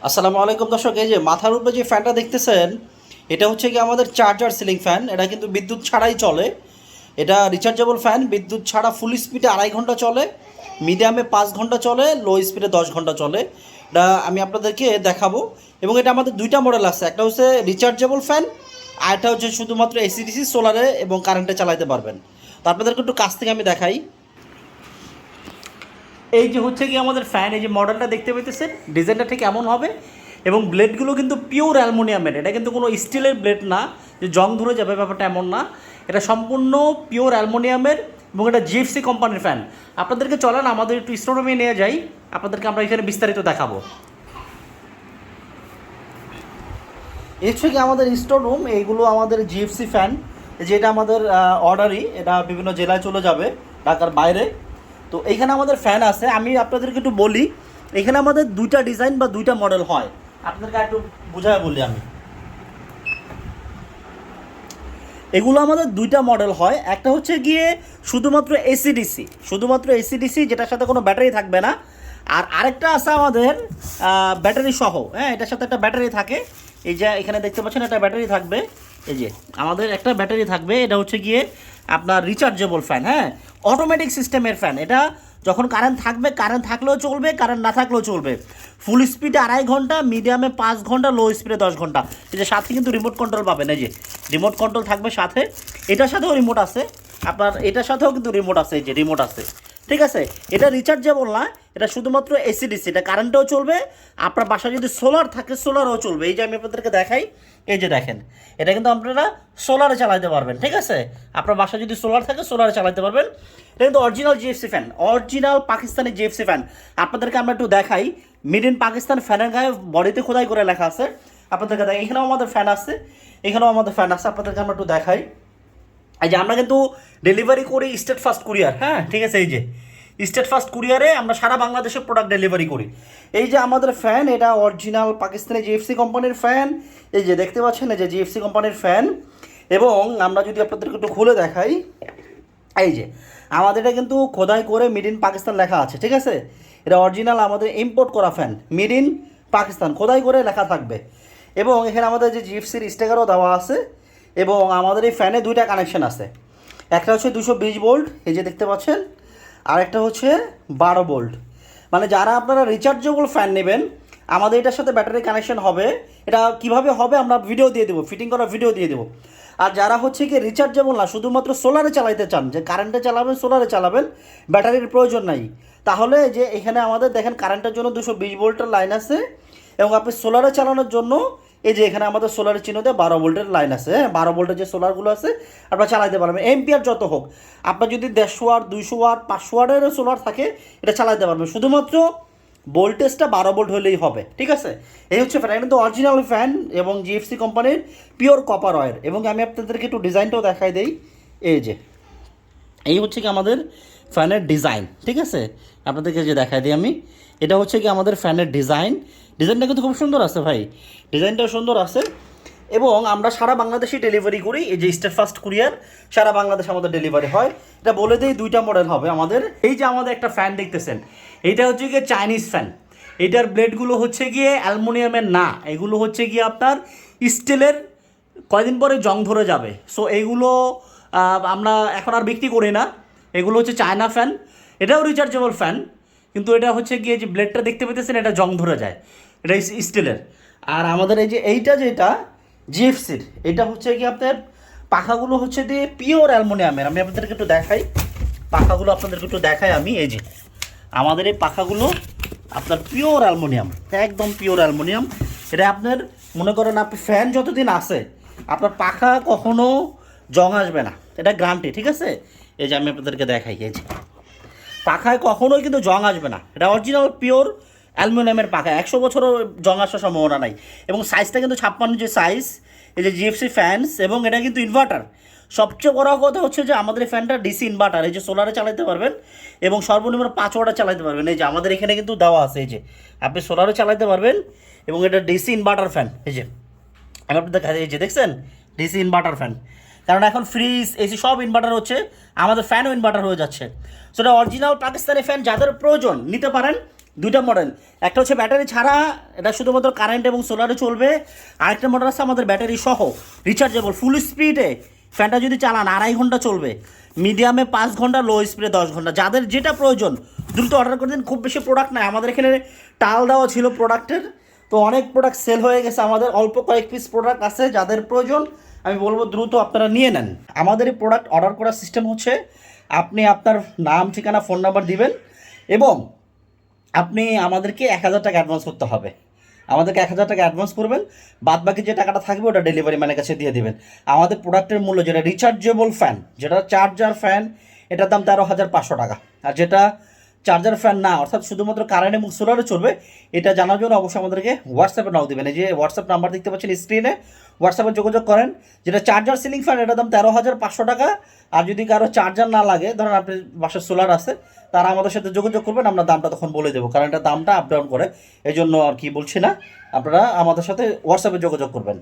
আসসালামু আলাইকুম দর্শক, এই যে মাথার উপরে যে ফ্যানটা দেখতেছেন এটা হচ্ছে কি আমাদের চার্জার সিলিং ফ্যান। এটা কিন্তু বিদ্যুৎ ছাড়াই চলে। এটা রিচার্জেবল ফ্যান, বিদ্যুৎ ছাড়া ফুল স্পিডে 2.5 ঘন্টা চলে, মিডিয়ামে 5 ঘন্টা চলে, লো স্পিডে 10 ঘন্টা চলে। এটা আমি আপনাদেরকে দেখাবো। এবং এটা আমাদের দুইটা মডেল আছে, একটা হচ্ছে রিচার্জেবল ফ্যান আর একটা হচ্ছে শুধুমাত্র এসিডিসি সোলারে এবং কারেন্টে চালাতে পারবেন। তো আপনাদেরকে একটু কাছ থেকে আমি দেখাই। এই যে হচ্ছে কি আমাদের ফ্যান, এই যে মডেলটা দেখতে পেতেছেন, ডিজাইনটা ঠিক এমন হবে। এবং ব্লেডগুলো কিন্তু পিওর অ্যালুমিনিয়ামের, এটা কিন্তু কোনো স্টিলের ব্লেড না যে জং ধরে যাবে, ব্যাপারটা এমন না। এটা সম্পূর্ণ পিওর অ্যালুমিনিয়ামের এবং এটা জিএফসি কোম্পানির ফ্যান। আপনাদেরকে চলেন আমাদের একটু স্টোরুমে নিয়ে যাই, আপনাদেরকে আমরা এখানে বিস্তারিত দেখাবো। এই হচ্ছে কি আমাদের স্টোর রুম, এইগুলো আমাদের জিএফসি ফ্যান, যেটা আমাদের অর্ডারই, এটা বিভিন্ন জেলায় চলে যাবে, ঢাকার বাইরে। তো এইখানে আমাদের ফ্যান আছে, আমি আপনাদেরকে একটু বলি। এখানে আমাদের দুইটা ডিজাইন বা দুইটা মডেল হয়, আপনাদেরকে একটু বুঝায় বলি আমি। এগুলো আমাদের দুইটা মডেল হয়, একটা হচ্ছে গিয়ে শুধুমাত্র এসিডিসি, শুধুমাত্র এসিডিসি যেটার সাথে কোনো ব্যাটারি থাকবে না। আর আরেকটা আছে আমাদের ব্যাটারি সহ, হ্যাঁ, এটার সাথে একটা ব্যাটারি থাকে। এই যে এখানে দেখতে পাচ্ছেন একটা ব্যাটারি থাকবে, এই যে আমাদের একটা ব্যাটারি থাকবে। এটা হচ্ছে গিয়ে আপনার রিচার্জেবল ফ্যান, হ্যাঁ, অটোমেটিক সিস্টেমের ফ্যান। এটা যখন কারেন্ট থাকবে, কারেন্ট থাকলেও চলবে, কারেন্ট না থাকলেও চলবে। ফুল স্পিডে 2.5 ঘন্টা, মিডিয়ামে 5 ঘন্টা, লো স্পিডে 10 ঘন্টা। এই যে সাথে কিন্তু রিমোট কন্ট্রোল পাবেন, এই যে রিমোট কন্ট্রোল থাকবে সাথে। এটার সাথেও রিমোট আছে, আপনার এটার সাথেও কিন্তু রিমোট আছে, এই যে রিমোট আছে, ঠিক আছে। এটা রিচার্জেবল না, এটা শুধুমাত্র এসিডিসি, এটা কারেন্টেও চলবে। আপনার বাসায় যদি সোলার থাকে সোলারও চলবে। এই যে আমি আপনাদেরকে দেখাই, এই যে দেখেন, এটা কিন্তু আপনারা সোলারে চালাতে পারবেন, ঠিক আছে। আপনার বাসায় যদি সোলার থাকে সোলারে চালাতে পারবেন। এটা কিন্তু original GFC fan, original Pakistani GFC fan. আপনাদেরকে আমরা একটু দেখাই, মেড ইন পাকিস্তান। ফ্যানের গায়ে বডিতে খোদাই করে লেখা আছে, আপনাদেরকে দেখাই। এখানেও আমাদের ফ্যান আছে, এখানেও আমাদের ফ্যান আছে, আপনাদেরকে আমরা একটু দেখাই। এই যে আমরা কিন্তু ডেলিভারি করি স্টেট ফার্স্ট কুরিয়ার, হ্যাঁ, ঠিক আছে। এই যে স্টেট ফার্স্ট কুরিয়ারে আমরা সারা বাংলাদেশে প্রোডাক্ট ডেলিভারি করি। এই যে আমাদের ফ্যান, এটা অরিজিনাল পাকিস্তানি জিএফসি কোম্পানির ফ্যান। এই যে দেখতে পাচ্ছেন, এই যে জিএফসি কোম্পানির ফ্যান। এবং আমরা যদি আপনাদেরকে একটু খুলে দেখাই, এই যে আমাদের এটা কিন্তু খোদাই করে মেড ইন পাকিস্তান লেখা আছে, ঠিক আছে। এটা অরিজিনাল আমাদের ইম্পোর্ট করা ফ্যান, মেড ইন পাকিস্তান খোদাই করে লেখা থাকবে। এবং এখানে আমাদের যে জিএফসির স্টিকারও দেওয়া আছে। এবং আমাদের এই ফ্যানে দুইটা কানেকশন আছে, একটা হচ্ছে 220 ভোল্ট, এই যে দেখতে পাচ্ছেন, আর একটা হচ্ছে 12 ভোল্ট। মানে যারা আপনারা রিচার্জেবল ফ্যান নেবেন, আমাদের এটার সাথে ব্যাটারি কানেকশন হবে। এটা কিভাবে হবে আমরা ভিডিও দিয়ে দেবো, ফিটিং করা ভিডিও দিয়ে দেবো। আর যারা হচ্ছে কি রিচার্জেবল না, শুধুমাত্র সোলারে চালাইতে চান, যে কারেন্টে চালাবেন, সোলারে চালাবেন, ব্যাটারির প্রয়োজন নাই, তাহলে যে এখানে আমাদের দেখেন কারেন্টের জন্য 220 ভোল্টের লাইন আছে। এবং আপনি সোলারে চালানোর জন্য এই যে এখানে আমাদের সোলারের চিহ্ন দিয়ে 12 ভোল্টের লাইন আছে, হ্যাঁ, 12 ভোল্টের যে সোলারগুলো আছে আপনারা চালাতে পারবেন। এম্পিয়ার যত হোক, আপনার যদি 150 ওয়াট, 200 ওয়াট, 500 ওয়াটেরও সোলার থাকে, এটা চালাতে পারবেন। শুধুমাত্র ভোল্টেজটা 12 ভোল্ট হলেই হবে, ঠিক আছে। এই হচ্ছে ফ্যান, কিন্তু অরিজিনাল ফ্যান এবং জিএফসি কোম্পানির পিওর কপার ওয়্যার। এবং আমি আপনাদেরকে একটু ডিজাইনটাও দেখাই দেই। এই যে এই হচ্ছে কি আমাদের ফ্যানের ডিজাইন, ঠিক আছে। আপনাদেরকে যে দেখাই দিই আমি, এটা হচ্ছে কি আমাদের ফ্যানের ডিজাইন। ডিজাইনটা কিন্তু খুব সুন্দর আছে ভাই, ডিজাইনটাও সুন্দর আছে। এবং আমরা সারা বাংলাদেশে ডেলিভারি করি, এই যে স্টেট ফার্স্ট কুরিয়ার, সারা বাংলাদেশে আমাদের ডেলিভারি হয়। এটা বলে দিই, দুইটা মডেল হবে আমাদের। এই যে আমাদের একটা ফ্যান দেখতেছেন, এইটা হচ্ছে গিয়ে চাইনিজ ফ্যান। এইটার ব্লেডগুলো হচ্ছে গিয়ে অ্যালুমিনিয়ামের না, এগুলো হচ্ছে গিয়ে আপনার স্টিলের, কয়দিন পরে জং ধরে যাবে। সো এইগুলো আমরা এখন আর বিক্রি করি না। এগুলো হচ্ছে চায়না ফ্যান, এটাও রিচার্জেবল ফ্যান, কিন্তু এটা হচ্ছে গিয়ে যে ব্লেডটা দেখতে পেতেছেন, এটা জং ধরে যায়, এটা স্টিলের। আর আমাদের এই যে এইটা যেটা জিএফসির, এটা হচ্ছে কি আপনার পাখাগুলো হচ্ছে দিয়ে পিওর অ্যালুমিনিয়ামের। আমি আপনাদেরকে একটু দেখাই, পাখাগুলো আপনাদেরকে একটু দেখাই আমি। এই যে আমাদের এই পাখাগুলো আপনার পিওর অ্যালুমিনিয়াম, একদম পিওর অ্যালুমিনিয়াম। এটা আপনার মনে করেন আপনি ফ্যান যতদিন আছে আপনার পাখা কখনো জং আসবে না, এটা গ্যারান্টি, ঠিক আছে। এই যে আমি আপনাদেরকে দেখাই, এই যে পাখায় কখনোই কিন্তু জং আসবে না, এটা অরিজিনাল পিওর অ্যালুমিনিয়ামের পাখা, 100 বছরও জং আসার সম্ভাবনা নাই। এবং সাইজটা কিন্তু 56 যে সাইজ, এই যে জিএফসি ফ্যানস। এবং এটা কিন্তু ইনভার্টার। সবচেয়ে বড় কথা হচ্ছে যে আমাদের এই ফ্যানটা ডিসি ইনভার্টার, এই যে সোলারে চালাতে পারবেন এবং সর্বনিম্ন 5 ওয়াটে চালাতে পারবেন। এই যে আমাদের এখানে কিন্তু দেওয়া আছে, এই যে আপনি সোলারে চালাতে পারবেন। এবং এটা ডিসি ইনভার্টার ফ্যান, এই যে আমি আপনাদের কাছে, এই যে দেখছেন ডিসি ইনভার্টার ফ্যান। কারণ এখন ফ্রিজ, এসি সব ইনভার্টার হচ্ছে, আমাদের ফ্যানও ইনভার্টার হয়ে যাচ্ছে। সো এটা অরিজিনাল পাকিস্তানি ফ্যান, যাদের প্রয়োজন নিতে পারেন। দুইটা মডেল, একটা হচ্ছে ব্যাটারি ছাড়া, এটা শুধুমাত্র কারেন্ট এবং সোলারে চলবে। আরেকটা মডেল আছে আমাদের ব্যাটারি সহ রিচার্জেবল, ফুল স্পিডে ফ্যানটা যদি চালান 2.5 ঘন্টা চলবে, মিডিয়ামে 5 ঘন্টা, লো স্পিডে 10 ঘন্টা। যাদের যেটা প্রয়োজন দ্রুত অর্ডার করে দিন। খুব বেশি প্রোডাক্ট নাই আমাদের এখানে, টাল দেওয়া ছিল প্রোডাক্টের, তো অনেক প্রোডাক্ট সেল হয়ে গেছে, আমাদের অল্প কয়েক পিস প্রোডাক্ট আছে। যাদের প্রয়োজন আমি বলবো দ্রুত আপনারা নিয়ে নেন। আমাদের এই প্রোডাক্ট অর্ডার করার সিস্টেম হচ্ছে আপনি আপনার নাম, ঠিকানা, ফোন নাম্বার দিবেন এবং আপনি আমাদেরকে 1,000 টাকা অ্যাডভান্স করতে হবে। আমাদেরকে 1,000 টাকা অ্যাডভান্স করবেন, বাদ বাকি যে টাকাটা থাকবে ওটা ডেলিভারি ম্যানের কাছে দিয়ে দেবেন। আমাদের প্রোডাক্টের মূল্য যেটা রিচার্জেবল ফ্যান, যেটা চার্জার ফ্যান, এটার দাম 13,500 টাকা। আর যেটা চার্জার ফ্যান না, অর্থাৎ শুধুমাত্র কারেন্ট এবং সোলারে চলবে, এটা জানার জন্য অবশ্যই আমাদেরকে হোয়াটসঅ্যাপে নাও দেবেন। এই যে হোয়াটসঅ্যাপ নাম্বার দেখতে পাচ্ছেন স্ক্রিনে, হোয়াটসঅ্যাপে যোগাযোগ করেন। যেটা চার্জার সিলিং ফ্যান, এটার দাম 13,500 টাকা। আর যদি কারো চার্জার না লাগে, ধরেন আপনি বাসায় সোলার আছে, তারা আমাদের সাথে যোগাযোগ করবেন, আমরা দামটা তখন বলে দেবো, কারণ এটা দামটা আপ ডাউন করে, এই জন্য আর কি বলছি না, আপনারা আমাদের সাথে হোয়াটসঅ্যাপে যোগাযোগ করবেন।